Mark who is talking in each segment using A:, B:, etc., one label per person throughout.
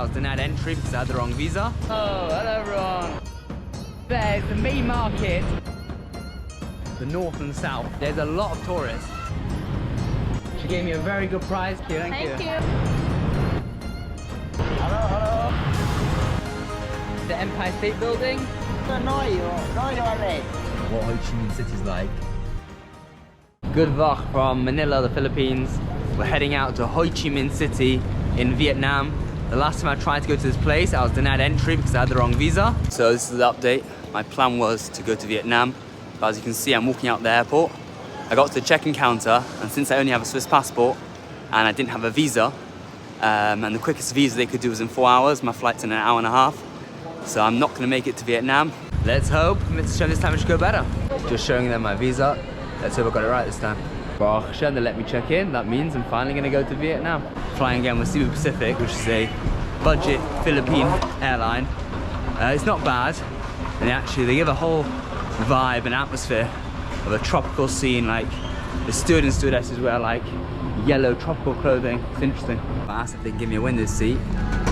A: I was denied entry because I had the wrong visa. Oh, hello everyone. There's the main market, the north and south. There's a lot of tourists. She gave me a very good prize. Thank you. Hello. The Empire State Building. What Ho Chi Minh City is like. Good vlog from Manila, the Philippines. We're heading out to Ho Chi Minh City in Vietnam. The last time I tried to go to this place, I was denied entry because I had the wrong visa. So this is the update. My plan was to go to Vietnam, but as you can see, I'm walking out the airport. I got to the check-in counter, and since I only have a Swiss passport and I didn't have a visa, and the quickest visa they could do was in 4 hours, my flight's in an hour and a half. So I'm not gonna make it to Vietnam. Let's hope this time it should go better. Just showing them my visa. Let's hope I got it right this time. Well, they let me check in. That means I'm finally gonna go to Vietnam. Flying again with Cebu Pacific, which is a budget Philippine airline. It's not bad. And they give a whole vibe and atmosphere of a tropical scene. Like the steward and stewardesses wear like yellow tropical clothing. It's interesting. I asked if they can give me a window seat.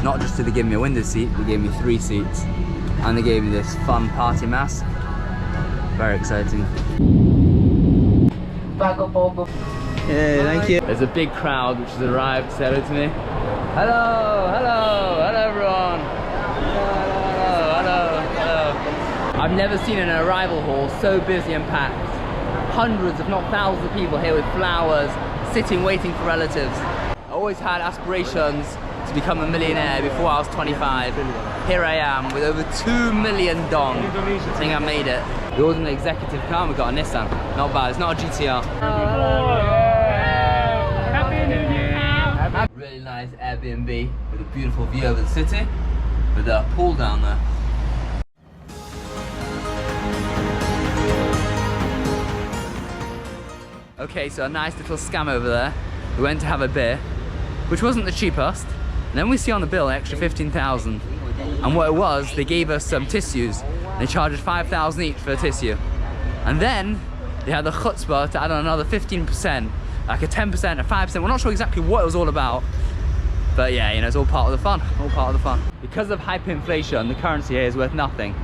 A: Not just did they give me a window seat, they gave me 3 seats. And they gave me this fun party mask. Very exciting. Yeah, thank you. There's a big crowd which has arrived to say hello to me. Hello everyone. Hello. I've never seen an arrival hall so busy and packed. Hundreds, if not thousands of people here with flowers, sitting, waiting for relatives. I always had aspirations to become a millionaire before I was 25. Here I am with over 2 million dong. I think I made it. It wasn't an executive car, we got a Nissan. Not bad, it's not a GTR. Happy New Year! Really nice Airbnb with a beautiful view over the city, with a pool down there. Okay, so a nice little scam over there. We went to have a beer, which wasn't the cheapest. And then we see on the bill an extra 15,000. And what it was, they gave us some tissues. They charged us 5,000 each for a tissue. And then they had the chutzpah to add on another 15%, like a 10%, a 5%. We're not sure exactly what it was all about. But yeah, you know, it's all part of the fun, all part of the fun. Because of hyperinflation, the currency here is worth nothing.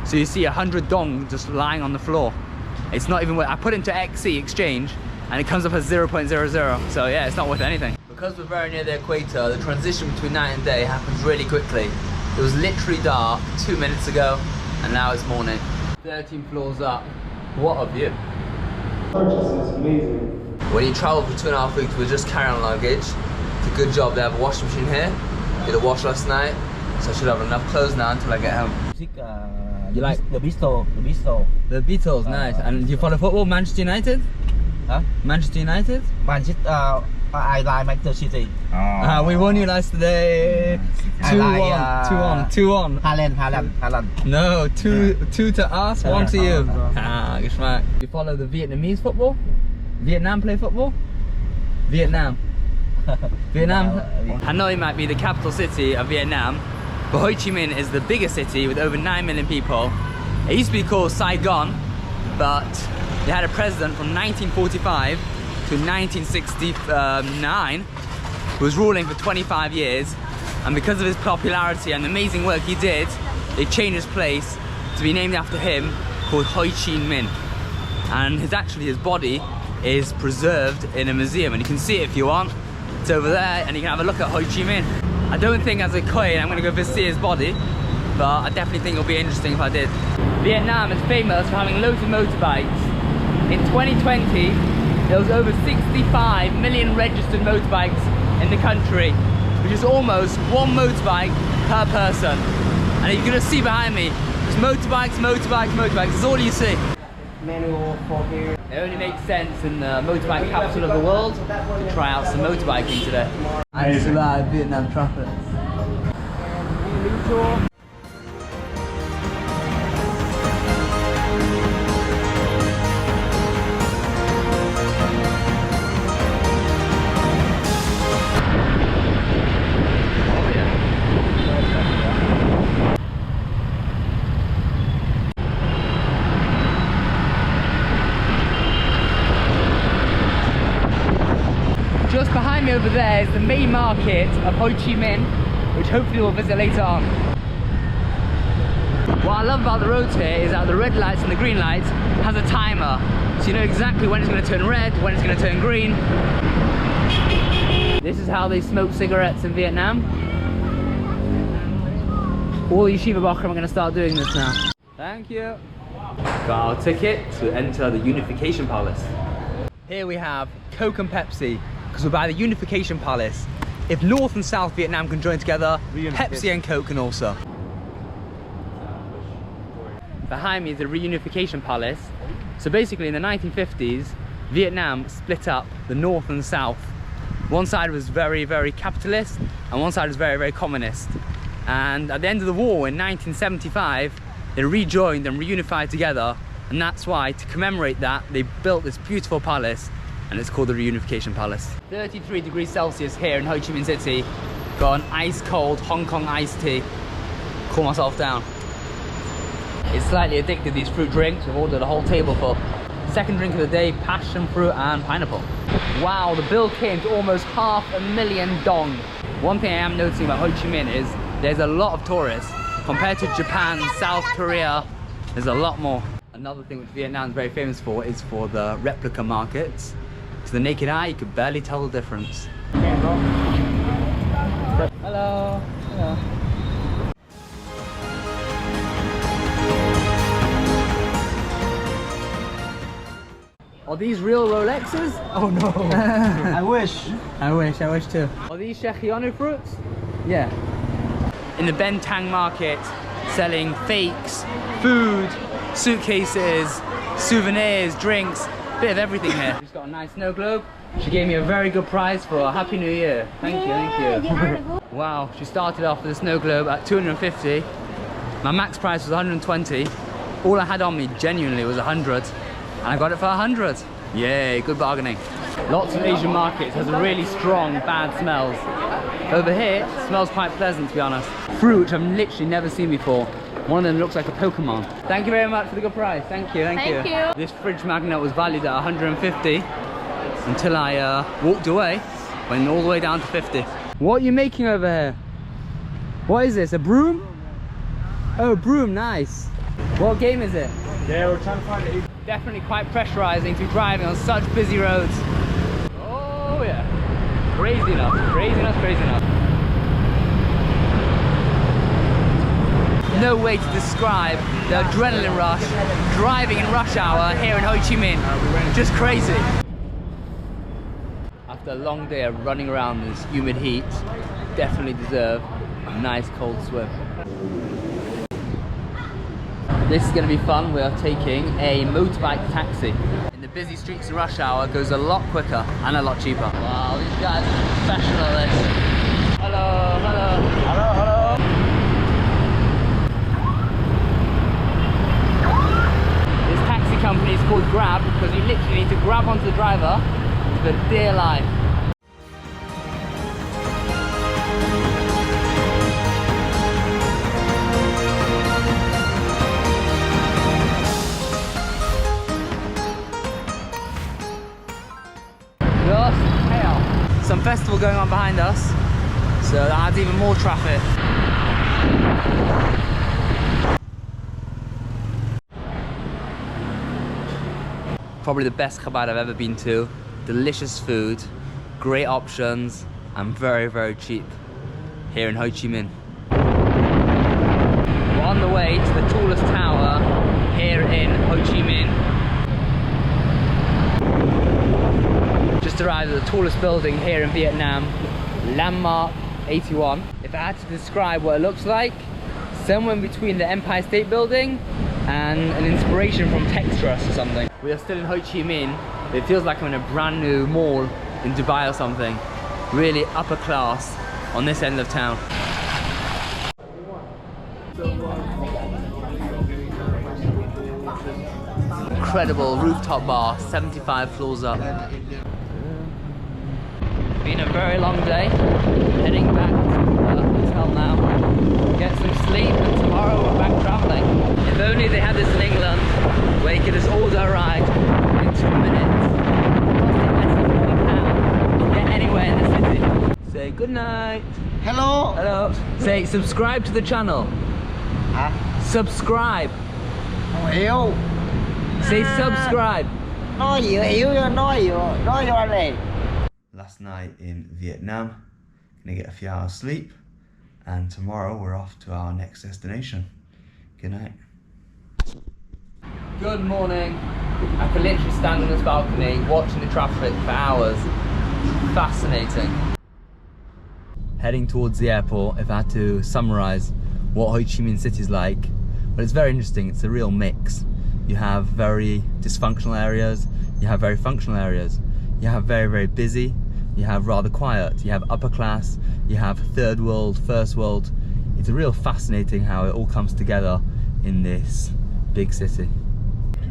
A: So you see 100 dong just lying on the floor. It's not even worth, I put it into XC exchange and it comes up as 0.00. So yeah, it's not worth anything. Because we're very near the equator, the transition between night and day happens really quickly. It was literally dark 2 minutes ago, and now it's morning. 13 floors up. What a view.
B: This is amazing.
A: When you travel for 2.5 weeks with just carry-on luggage, it's a good job they have a washing machine here. Did a wash last night, so I should have enough clothes now until I get home. You like
C: the Beatles?
A: The Beatles, nice. And do you follow football? Manchester United?
C: Huh?
A: Manchester United?
C: I like Manchester City.
A: We won you last today. 2-1. 2-1.
C: Haaland.
A: No, 2 to us, 1 to you. Geschmack. You follow the Vietnamese football? Vietnam play football? Vietnam. Hanoi might be the capital city of Vietnam, but Ho Chi Minh is the biggest city with over 9 million people. It used to be called Saigon, but they had a president from 1945 to 1969 who was ruling for 25 years, and because of his popularity and the amazing work he did, they changed his place to be named after him, called Ho Chi Minh. And his body is preserved in a museum, and you can see it if you want. It's over there, and you can have a look at Ho Chi Minh. I don't think as a Khoi I'm going to go visit his body, but I definitely think it'll be interesting if I did. Vietnam is famous for having loads of motorbikes. In 2020, there was over 65 million registered motorbikes in the country, which is almost 1 motorbike per person. And you're gonna see behind me, there's motorbikes. That's all you see.
C: Manual for here.
A: It only makes sense in the motorbike capital of the world to try out some motorbiking today. And it's live Vietnam traffic. Just behind me over there is the main market of Ho Chi Minh, which hopefully we'll visit later on. What I love about the roads here is that the red lights and the green lights has a timer, so you know exactly when it's going to turn red, when it's going to turn green. This is how they smoke cigarettes in Vietnam. All the Yeshiva Bachram are going to start doing this now. Thank you. Got our ticket to enter the Unification Palace. Here we have Coke and Pepsi, because we're by the Unification Palace. If North and South Vietnam can join together, Pepsi and Coke can also. Behind me is the Reunification Palace. So basically in the 1950s, Vietnam split up the North and the South. One side was very, very capitalist, and one side was very, very communist. And at the end of the war in 1975, they rejoined and reunified together, and that's why, to commemorate that, they built this beautiful palace, and it's called the Reunification Palace. 33 degrees Celsius here in Ho Chi Minh City. Got an ice cold Hong Kong iced tea. Cool myself down. It's slightly addicted, these fruit drinks. We've ordered a whole table full. Second drink of the day, passion fruit and pineapple. Wow, the bill came to almost $500,000 dong. One thing I am noticing about Ho Chi Minh is there's a lot of tourists. Compared to Japan, South Korea, there's a lot more. Another thing which Vietnam is very famous for is for the replica markets. To the naked eye, you could barely tell the difference. Hello. Hello. Are these real Rolexes? Oh no.
C: I wish.
A: I wish too. Are these Shechianu fruits? Yeah. In the Ben Tang market, selling fakes, food, suitcases, souvenirs, drinks, bit of everything here. She's got a nice snow globe. She gave me a very good prize for a Happy New Year. Thank you. Wow, she started off with a snow globe at 250. My max price was 120. All I had on me genuinely was 100. And I got it for 100. Yay, good bargaining. Lots of Asian markets has a really strong, bad smells. Over here, it smells quite pleasant, to be honest. Fruit, which I've literally never seen before. One of them looks like a Pokemon. Thank you very much for the good price. Thank you, thank you. This fridge magnet was valued at 150 until I walked away, went all the way down to 50. What are you making over here? What is this, a broom? Oh, broom, nice. What game is it?
B: Yeah, we're trying to find it.
A: Definitely quite pressurizing to be driving on such busy roads. Oh yeah. Crazy enough, crazy enough, crazy enough. No way to describe the adrenaline rush driving in rush hour here in Ho Chi Minh. Just crazy. After a long day of running around in this humid heat, definitely deserve a nice cold swim. This is going to be fun. We are taking a motorbike taxi. In the busy streets of rush hour, goes a lot quicker and a lot cheaper. Wow, these guys are professional at this. Hello, hello. Hello, hello. This taxi company is called Grab because you literally need to grab onto the driver for dear life. Some festival going on behind us, so that adds even more traffic. Probably the best kebab I've ever been to. Delicious food, great options, and very, very cheap here in Ho Chi Minh. We're on the way to the tallest tower here in Ho Chi Minh. Just arrived at the tallest building here in Vietnam, Landmark 81. If I had to describe what it looks like, somewhere between the Empire State Building and an inspiration from Texas or something. We are still in Ho Chi Minh. It feels like I'm in a brand new mall in Dubai or something. Really upper class on this end of town. Incredible rooftop bar, 75 floors up. Been a very long day. Heading back to the hotel now. Get some sleep, and tomorrow we're back traveling. If only they had this in England, where you could just order a ride in 2 minutes. Costing less than £1 to get anywhere in the city. Say good night.
C: Hello.
A: Hello. Say subscribe to the channel.
C: Hả?
A: Subscribe.
C: Không hiểu.
A: Say subscribe.
C: Nói gì hiểu nói vô anh này.
A: Last night in Vietnam. Gonna get a few hours sleep. And tomorrow we're off to our next destination. Good night. Good morning. I can literally stand on this balcony watching the traffic for hours. Fascinating. Heading towards the airport, if I had to summarize what Ho Chi Minh City is like, well, it's very interesting. It's a real mix. You have very dysfunctional areas, you have very functional areas, you have very, very busy, you have rather quiet, you have upper class, you have third world, first world. It's a real fascinating how it all comes together in this big city.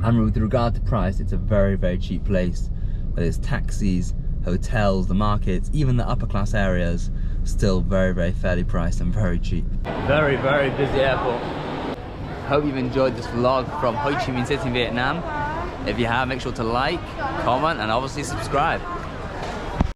A: And with regard to price, it's a very, very cheap place. Whether it's taxis, hotels, the markets, even the upper class areas, still very, very fairly priced and very cheap. Very, very busy airport. Hope you've enjoyed this vlog from Ho Chi Minh City, Vietnam. If you have, make sure to like, comment, and obviously subscribe.